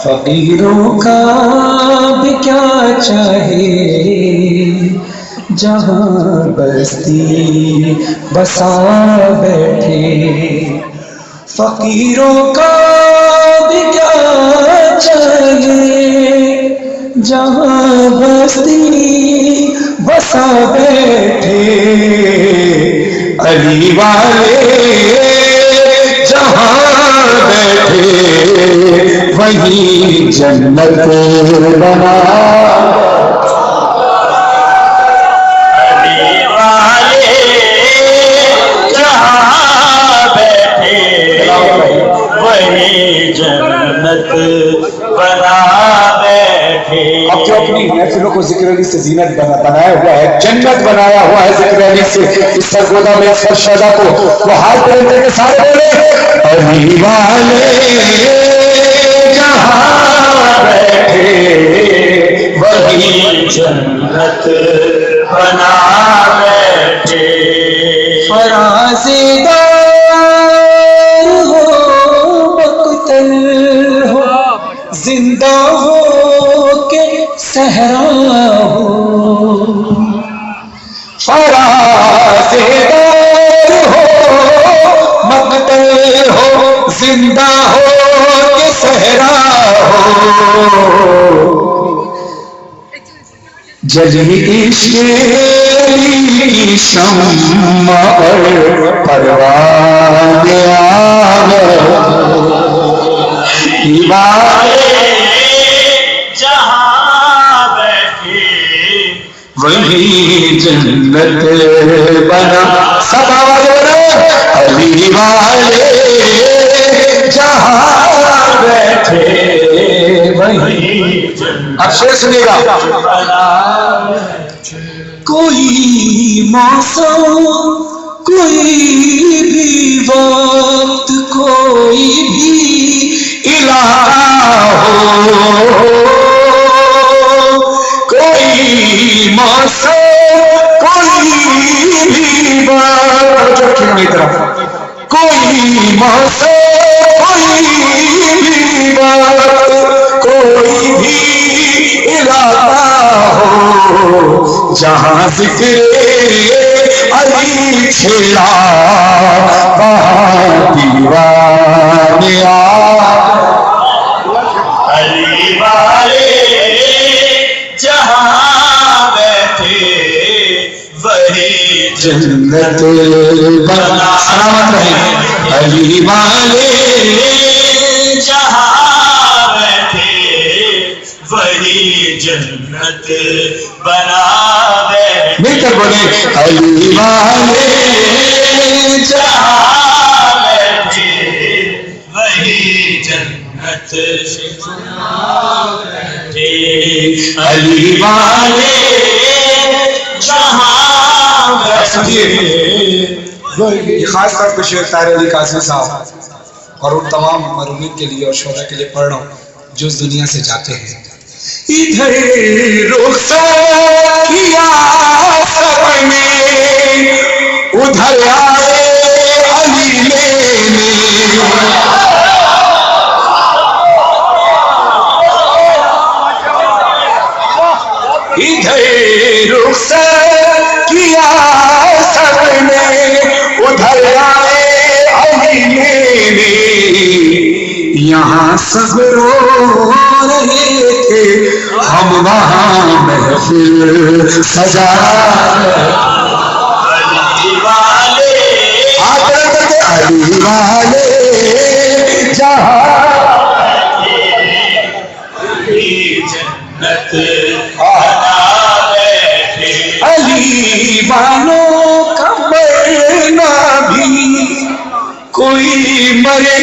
فقیروں کا بھی کیا چاہے جہاں بستی بسا بیٹھے، فقیروں کا بھی کیا چاہیے جہاں بستی بسا بیٹھے، علی والے جہاں بیٹھے وہیں جنت بنا، علی والے جہاں بیٹھے وہیں جنت بنا بیٹھے۔ اب جو اپنی محفلوں کو ذکر علی سے زینت بنایا ہوا ہے، جنت بنایا ہوا ہے ذکر علی سے، اس سرگودا میں اس فرشادہ کو وہ ہاتھ پہنتے کے سارے بولے علی والے جہاں بیٹھے وہی جنت بنا بیٹھے۔ فرازدار ہو مقتل ہو زندہ ہو کہ صحرا ہو، فرازدار ہو مقتل ہو زندہ ہو کہ صحرا ہو، جلی عشق شمع اور پروان آمد، والے جہاں بیٹھے وہی جنت بنا، سب آواز بنا علی والے جہاں بیٹھے وہی جنت۔ اب شعر سنیے گا، کوئی موسم کوئی بھی وقت کوئی بھی الہ ہو، کوئی موسم کوئی بھی وقت، کوئی موسم کوئی بھی وقت کوئی بھی علاقہ ہو، جہاں ذکر علی چھلا وہاں دیوانے علی والے جہاں بیٹھے وہی جنت بنا، سلامت رہیں علی والے جہاں بیٹھے وہی جنت بنا بیٹھے۔ مل کر بولے علی والے جہاں بیٹھے وہی جنت بنا بیٹھے، علی والے جہاں بیٹھے۔ یہ خاص طور پہ شیخ طاہر علی قاسمی صاحب اور ان تمام مرحومین کے لیے اور شہداء کے لیے پڑھ رہا ہوں جو اس دنیا سے جاتے ہیں۔ ادھر رخصت کیا سب نے ادھر آئے علی لینے، ادھر رخصت کیا سب نے ادھر آئے علی لینے، یہاں سب رو رہے تھے ہم وہاں محفل سجا، علی والے علی والے جہاں وہی جنت بنا بیٹھے، علی والوں کا مرنا بھی کوئی مرے